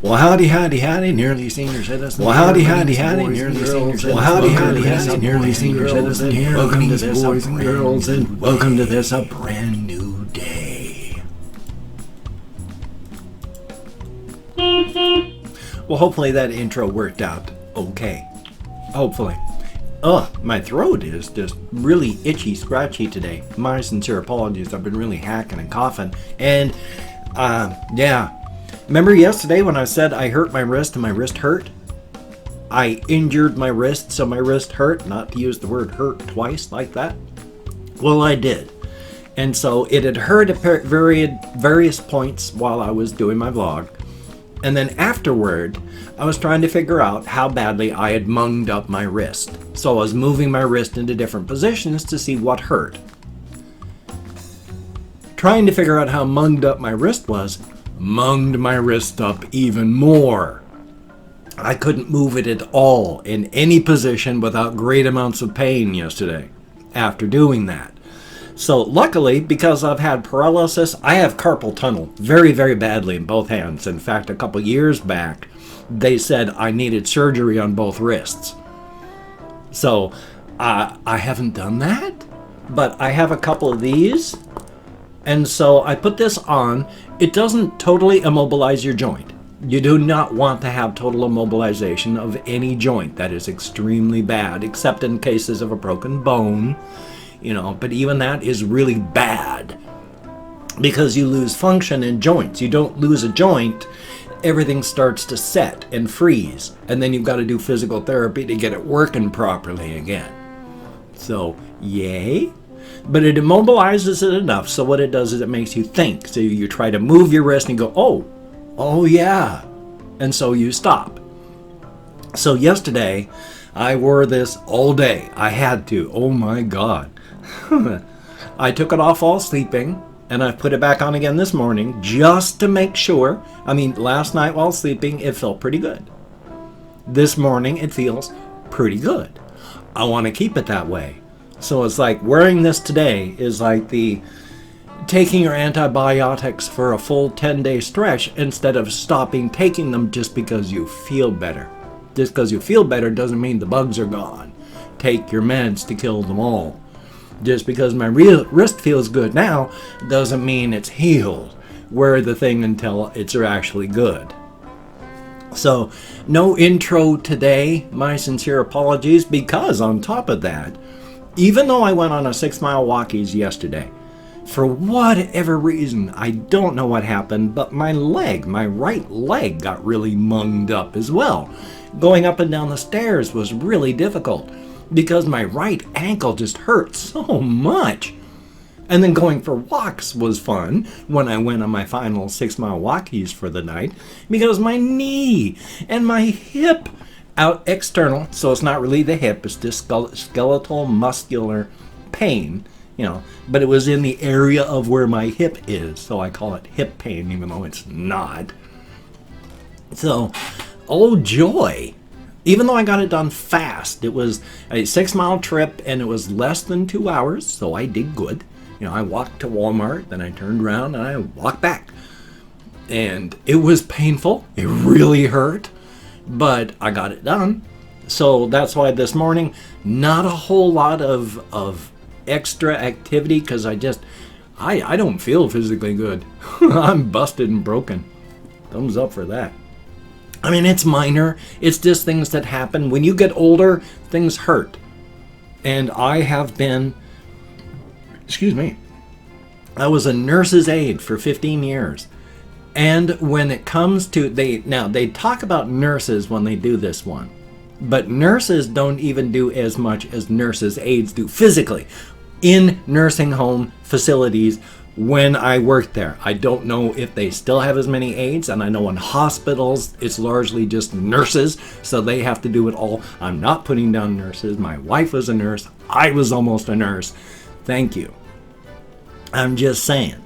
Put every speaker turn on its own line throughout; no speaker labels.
Well, howdy, nearly senior citizen. Well, howdy, nearly senior citizen. Well, howdy, nearly senior citizen. Welcome to this, boys and girls, and welcome to this, a brand new day. Well, hopefully that intro worked out okay. Hopefully. My throat is just really itchy, scratchy today. My sincere apologies. I've been really hacking and coughing. And, yeah. Remember yesterday when I said I hurt my wrist and my wrist hurt? I injured my wrist, so my wrist hurt. Not to use the word hurt twice like that. Well, I did. And so it had hurt at various points while I was doing my vlog. And then afterward, I was trying to figure out how badly I had munged up my wrist. So I was moving my wrist into different positions to see what hurt. Trying to figure out how munged up my wrist was, munged my wrist up even more. I couldn't move it at all in any position without great amounts of pain yesterday after doing that. So luckily, because I've had paralysis, I have carpal tunnel very, very badly in both hands. In fact, a couple years back, they said I needed surgery on both wrists. So I haven't done that, but I have a couple of these. And so I put this on. It doesn't totally immobilize your joint. You do not want to have total immobilization of any joint. That is extremely bad, except in cases of a broken bone, but even that is really bad because you lose function in joints. You don't lose a joint, everything starts to set and freeze, and then you've got to do physical therapy to get it working properly again. So, yay. But it immobilizes it enough, so what it does is it makes you think. So you try to move your wrist and you go, oh yeah, and so you stop. So yesterday, I wore this all day. I had to. Oh my God. I took it off while sleeping, and I put it back on again this morning just to make sure. Last night while sleeping, it felt pretty good. This morning, it feels pretty good. I want to keep it that way. So it's like wearing this today is like the taking your antibiotics for a full 10-day stretch instead of stopping taking them just because you feel better. Just because you feel better doesn't mean the bugs are gone. Take your meds to kill them all. Just because my wrist feels good now doesn't mean it's healed. Wear the thing until it's actually good. So no intro today. My sincere apologies, because on top of that, even though I went on a 6-mile walkies yesterday, for whatever reason, I don't know what happened, but my right leg got really munged up as well. Going up and down the stairs was really difficult because my right ankle just hurt so much. And then going for walks was fun when I went on my final 6-mile walkies for the night, because my knee and my hip out external, so it's not really the hip, it's just skeletal muscular pain, but it was in the area of where my hip is, so I call it hip pain even though it's not. So, oh joy. Even though I got it done fast, it was a 6-mile trip and it was less than 2 hours, so I did good. I walked to Walmart, then I turned around and I walked back. And it was painful, it really hurt. But I got it done. So that's why this morning, not a whole lot of extra activity, because I don't feel physically good. I'm busted and broken. Thumbs up for that. It's minor. It's just things that happen. When you get older, things hurt. And I have been, I was a nurse's aide for 15 years. And when it comes to, they talk about nurses when they do this one, but nurses don't even do as much as nurses' aides do physically in nursing home facilities. When I worked there, I don't know if they still have as many aides, and I know in hospitals it's largely just nurses, so they have to do it all. I'm not putting down nurses. My wife was a nurse. I was almost a nurse. Thank you. I'm just saying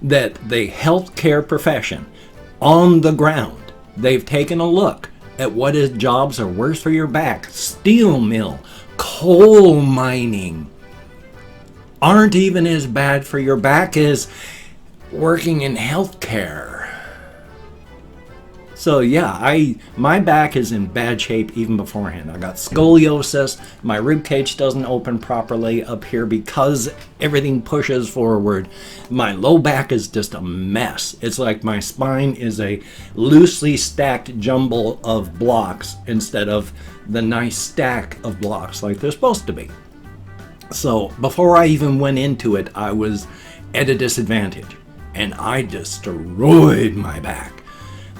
that the healthcare profession on the ground, they've taken a look at what jobs are worse for your back. Steel mill, coal mining aren't even as bad for your back as working in healthcare. So yeah, my back is in bad shape even beforehand. I got scoliosis. My rib cage doesn't open properly up here because everything pushes forward. My low back is just a mess. It's like my spine is a loosely stacked jumble of blocks instead of the nice stack of blocks like they're supposed to be. So before I even went into it, I was at a disadvantage, and I destroyed my back.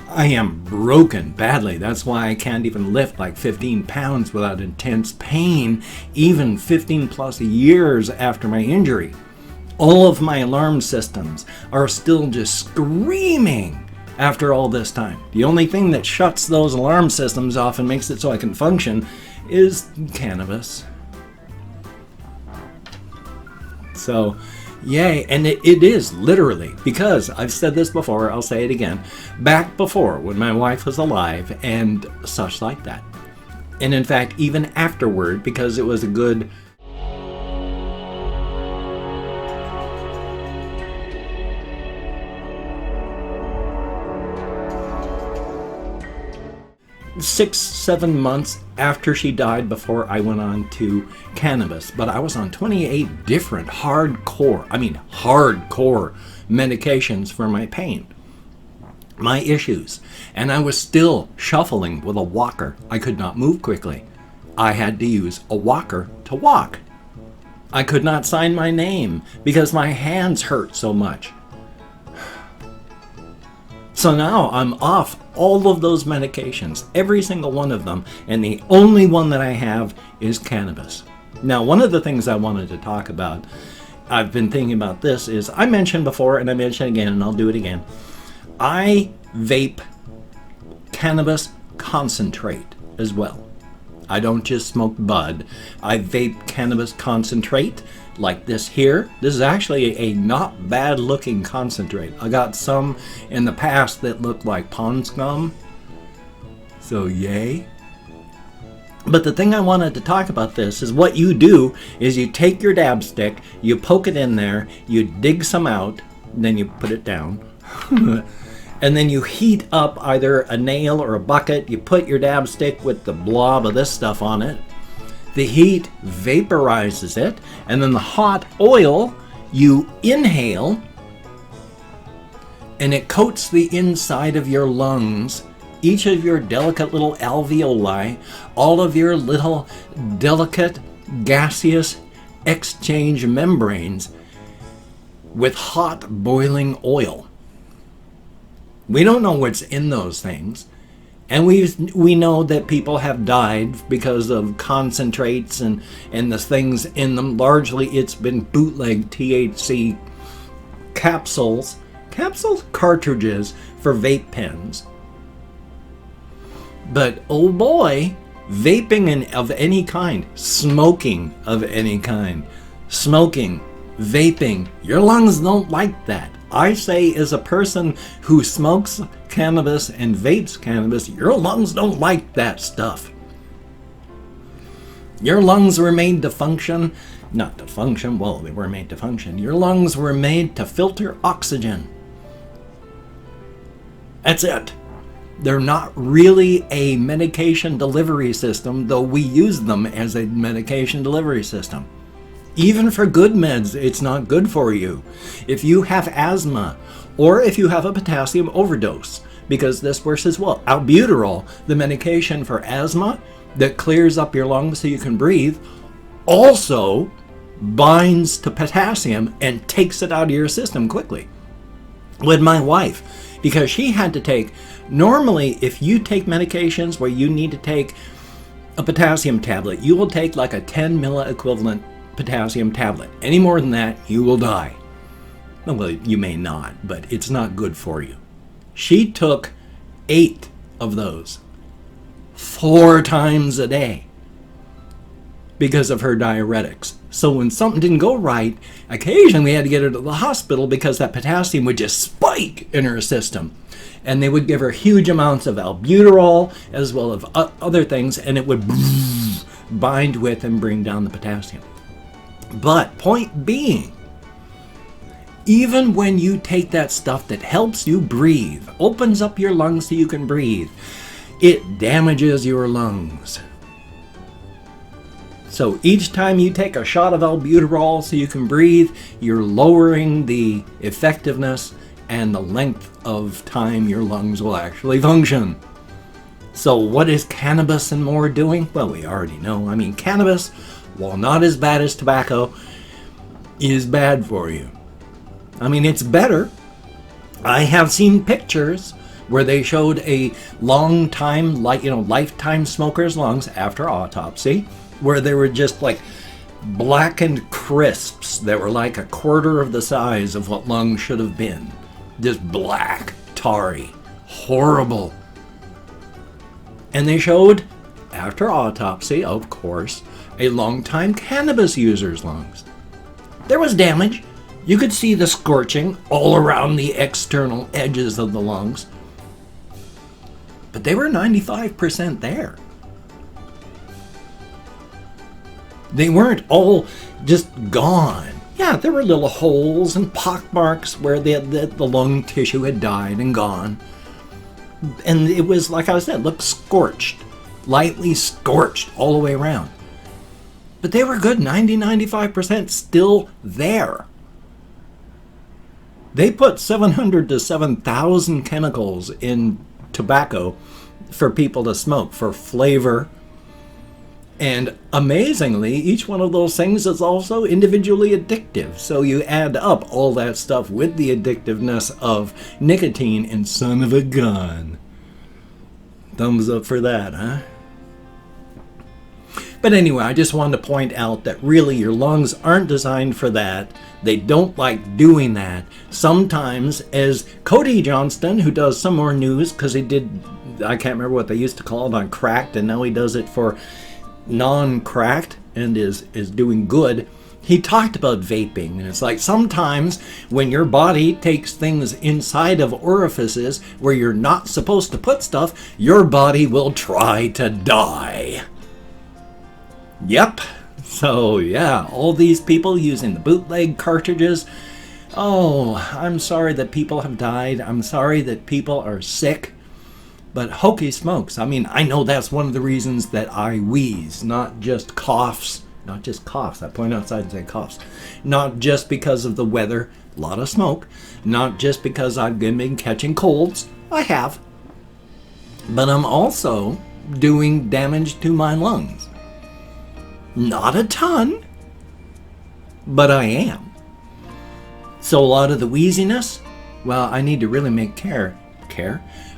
I am broken badly. That's why I can't even lift like 15 pounds without intense pain, even 15 plus years after my injury. All of my alarm systems are still just screaming after all this time. The only thing that shuts those alarm systems off and makes it so I can function is cannabis. So, yay, and it is literally, because I've said this before, I'll say it again, back before when my wife was alive and such like that. And in fact, even afterward, because it was a good 6-7 months after she died before I went on to cannabis. But I was on 28 different hardcore medications for my pain, my issues. And I was still shuffling with a walker. I could not move quickly. I had to use a walker to walk. I could not sign my name because my hands hurt so much. So now I'm off all of those medications, every single one of them, and the only one that I have is cannabis. Now, one of the things I wanted to talk about, I've been thinking about this, is I mentioned before, and I mentioned again, and I'll do it again, I vape cannabis concentrate as well. I don't just smoke bud. I vape cannabis concentrate like this here. This is actually a not bad looking concentrate. I got some in the past that looked like pond scum. So yay. But the thing I wanted to talk about this is what you do is you take your dab stick, you poke it in there, you dig some out, then you put it down. And then you heat up either a nail or a bucket. You put your dab stick with the blob of this stuff on it. The heat vaporizes it. And then the hot oil you inhale. And it coats the inside of your lungs, each of your delicate little alveoli, all of your little delicate gaseous exchange membranes with hot boiling oil. We don't know what's in those things, and we know that people have died because of concentrates and the things in them. Largely, it's been bootleg THC cartridges for vape pens. But oh boy, vaping of any kind, smoking of any kind, vaping, your lungs don't like that. I say, as a person who smokes cannabis and vapes cannabis, your lungs don't like that stuff. Your lungs were made to function, not to function, well, they were made to function. Your lungs were made to filter oxygen. That's it. They're not really a medication delivery system, though we use them as a medication delivery system. Even for good meds, it's not good for you. If you have asthma, or if you have a potassium overdose, because this works as well. Albuterol, the medication for asthma that clears up your lungs so you can breathe, also binds to potassium and takes it out of your system quickly. With my wife, because she had to take, normally if you take medications where you need to take a potassium tablet, you will take like a 10 milliequivalent potassium tablet. Any more than that, you will die. Well, you may not, but it's not good for you. She took 8 of those 4 times a day because of her diuretics. So when something didn't go right, occasionally we had to get her to the hospital because that potassium would just spike in her system. And they would give her huge amounts of albuterol as well as other things, and it would bind with and bring down the potassium. But point being, Even when you take that stuff that helps you breathe, opens up your lungs so you can breathe, it damages your lungs. So each time you take a shot of albuterol so you can breathe, you're lowering the effectiveness and the length of time your lungs will actually function. So what is cannabis and more doing? Well, we already know. I mean, cannabis, while not as bad as tobacco, is bad for you. I mean, it's better. I have seen pictures where they showed a lifetime smoker's lungs after autopsy, where they were just like blackened crisps that were like a quarter of the size of what lungs should have been. Just black, tarry, horrible. And they showed, after autopsy, of course, a long-time cannabis user's lungs. There was damage. You could see the scorching all around the external edges of the lungs. But they were 95% there. They weren't all just gone. Yeah, there were little holes and pockmarks where the lung tissue had died and gone. And it was, like I said, looked scorched, lightly scorched all the way around. But they were good, 90-95% still there. They put 700 to 7,000 chemicals in tobacco for people to smoke, for flavor. And amazingly, each one of those things is also individually addictive. So you add up all that stuff with the addictiveness of nicotine, and son of a gun. Thumbs up for that, huh? But anyway, I just wanted to point out that really your lungs aren't designed for that. They don't like doing that. Sometimes, as Cody Johnston, who does some more news, because he did, I can't remember what they used to call it on Cracked, and now he does it for non-cracked and is doing good. He talked about vaping, and it's like sometimes when your body takes things inside of orifices where you're not supposed to put stuff, your body will try to die. Yep. So yeah, all these people using the bootleg cartridges. Oh, I'm sorry that people have died. I'm sorry that people are sick. But hokey smokes. I mean, I know that's one of the reasons that I wheeze, not just coughs. Not just coughs. I point outside and say coughs. Not just because of the weather, a lot of smoke. Not just because I've been catching colds. I have. But I'm also doing damage to my lungs. Not a ton, but I am. So a lot of the wheeziness, well, I need to really make care.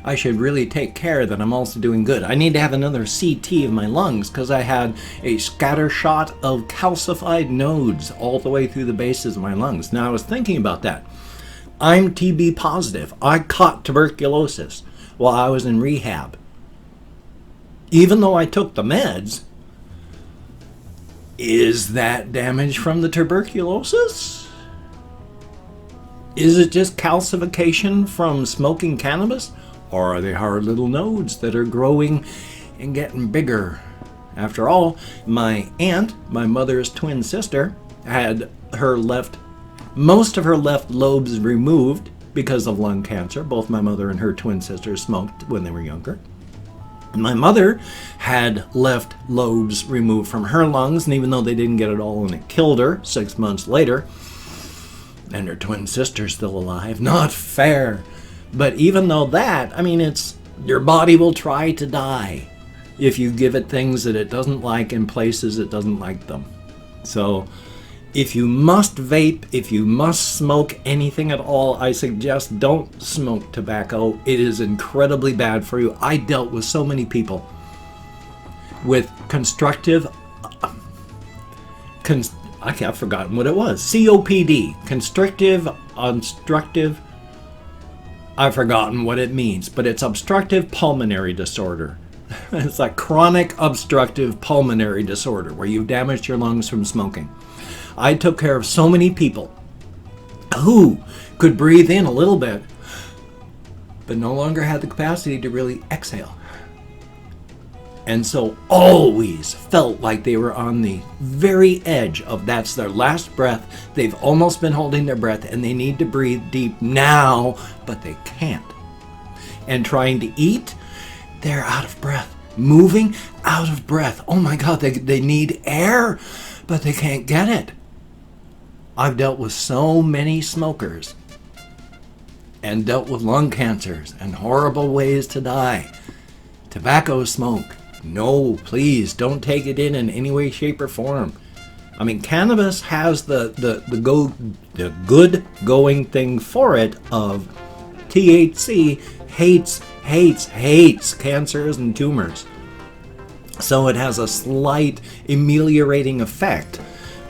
I should really take care that I'm also doing good. I need to have another CT of my lungs because I had a scatter shot of calcified nodes all the way through the bases of my lungs. Now I was thinking about that. I'm TB positive. I caught tuberculosis while I was in rehab. Even though I took the meds, is that damage from the tuberculosis? Is it just calcification from smoking cannabis? Or are they hard little nodes that are growing and getting bigger? After all, my aunt, my mother's twin sister, had most of her left lobes removed because of lung cancer. Both my mother and her twin sister smoked when they were younger. My mother had left lobes removed from her lungs, and even though they didn't get it all and it killed her 6 months later, and her twin sister's still alive. Not fair. But even though that, I mean, it's your body will try to die if you give it things that it doesn't like in places it doesn't like them. So if you must vape, if you must smoke anything at all, I suggest don't smoke tobacco. It is incredibly bad for you. I dealt with so many people with I've forgotten what it was. COPD, obstructive. I've forgotten what it means, but it's obstructive pulmonary disorder. It's like chronic obstructive pulmonary disorder where you've damaged your lungs from smoking. I took care of so many people who could breathe in a little bit, but no longer had the capacity to really exhale. And so always felt like they were on the very edge of that's their last breath. They've almost been holding their breath and they need to breathe deep now, but they can't. And trying to eat, they're out of breath. Moving, out of breath. Oh my God, they need air, but they can't get it. I've dealt with so many smokers and dealt with lung cancers and horrible ways to die. Tobacco smoke. No, please don't take it in any way, shape, or form. I mean, cannabis has the good going thing for it of THC hates cancers and tumors. So it has a slight ameliorating effect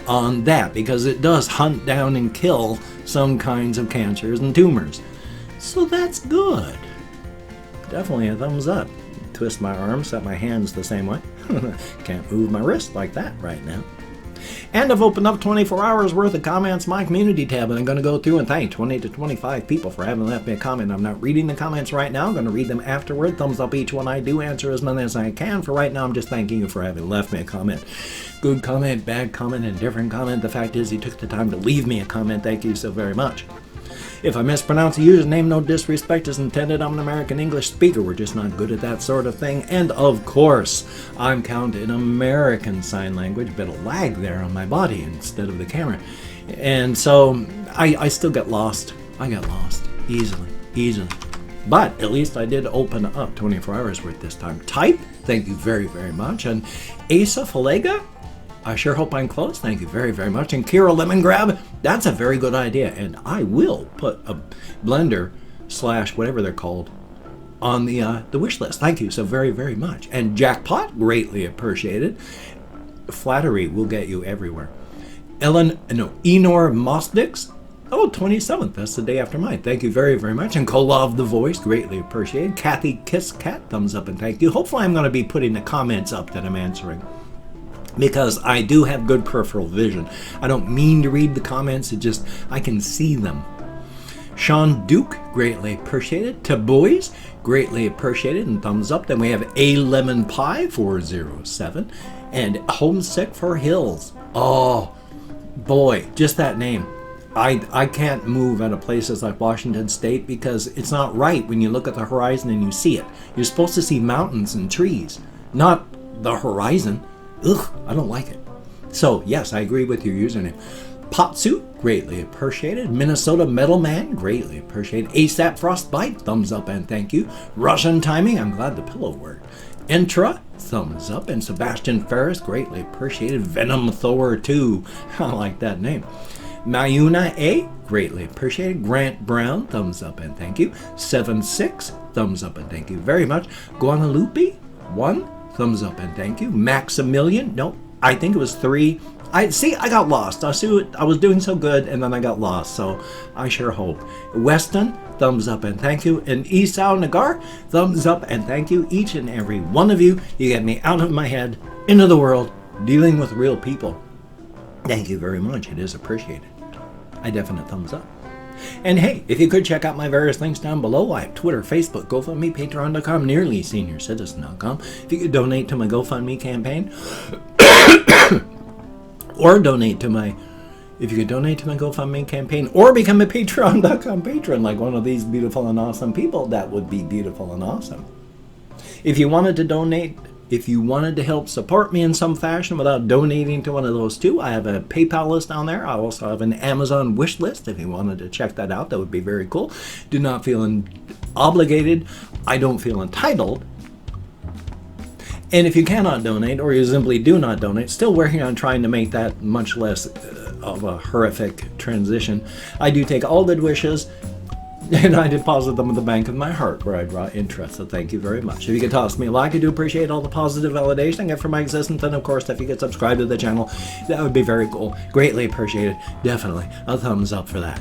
on that because it does hunt down and kill some kinds of cancers and tumors. So that's good. Definitely a thumbs up. Twist my arms, set my hands the same way. Can't move my wrist like that right now. And I've opened up 24 hours worth of comments in my community tab, and I'm going to go through and thank 20 to 25 people for having left me a comment. I'm not reading the comments right now. I'm going to read them afterward. Thumbs up each one. I do answer as many as I can. For right now, I'm just thanking you for having left me a comment. Good comment, bad comment, indifferent comment. The fact is, you took the time to leave me a comment. Thank you so very much. If I mispronounce a username, no disrespect is intended. I'm an American English speaker. We're just not good at that sort of thing. And of course, I'm counting American Sign Language, bit of lag there on my body instead of the camera. And so I still get lost. I got lost easily. But at least I did open up 24 hours worth this time. Type, thank you very, very much. And Asa Falega, I sure hope I'm close. Thank you very, very much. And Kira Lemon Grab, that's a very good idea. And I will put a blender / whatever they're called on the wish list. Thank you so very, very much. And Jackpot, greatly appreciated. Flattery will get you everywhere. Enor Mosdix, 27th. That's the day after mine. Thank you very, very much. And Kolov the Voice, greatly appreciated. Kathy Kiss Cat, thumbs up and thank you. Hopefully I'm going to be putting the comments up that I'm answering, because I do have good peripheral vision. I don't mean to read the comments, it just, I can see them. Sean Duke, greatly appreciated. Taboys, greatly appreciated, and thumbs up. Then we have A Lemon Pie 407 and Homesick for Hills. Oh boy, just that name. I can't move out of places like Washington State because it's not right when you look at the horizon and you see it. You're supposed to see mountains and trees, not the horizon. Ugh, I don't like it. So, yes, I agree with your username. Potsuit, greatly appreciated. Minnesota Metal Man, greatly appreciated. ASAP Frostbite, thumbs up and thank you. Russian Timing, I'm glad the pillow worked. Entra, thumbs up. And Sebastian Ferris, greatly appreciated. Venom Thor 2, I like that name. Manuia A, greatly appreciated. Grant Brown, thumbs up and thank you. 76, thumbs up and thank you very much. Guadalupe 1, thumbs up and thank you. Maximilian, no, I think it was 3. I got lost. I was doing so good and then I got lost, so I sure hope. Weston, thumbs up and thank you. And Esau Nagar, thumbs up and thank you. Each and every one of you. You get me out of my head, into the world, dealing with real people. Thank you very much. It is appreciated. I definitely thumbs up. And hey, if you could check out my various links down below, I have Twitter, Facebook, GoFundMe, Patreon.com, NearlySeniorCitizen.com. If you could donate to my GoFundMe campaign, or donate to my, if you could donate to my GoFundMe campaign, or become a Patreon.com patron like one of these beautiful and awesome people, that would be beautiful and awesome. If you wanted to donate, if you wanted to help support me in some fashion without donating to one of those two, I have a PayPal list down there. I also have an Amazon wish list. If you wanted to check that out, that would be very cool. Do not feel obligated. I don't feel entitled. And if you cannot donate, or you simply do not donate, still working on trying to make that much less of a horrific transition, I do take all good wishes and I deposit them in the bank of my heart where I draw interest. So thank you very much. If you could toss me a like, I do appreciate all the positive validation I get from my existence. And of course, if you could subscribe to the channel, that would be very cool. Greatly appreciated. Definitely a thumbs up for that.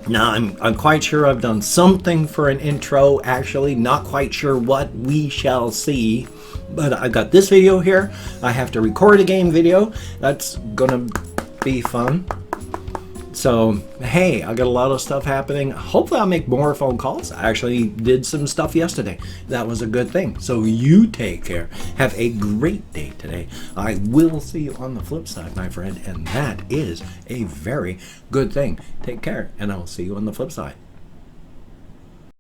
Now, I'm quite sure I've done something for an intro, actually. Not quite sure what, we shall see. But I've got this video here. I have to record a game video. That's gonna be fun. So, hey, I got a lot of stuff happening. Hopefully I'll make more phone calls. I actually did some stuff yesterday. That was a good thing. So you take care. Have a great day today. I will see you on the flip side, my friend. And that is a very good thing. Take care, and I will see you on the flip side.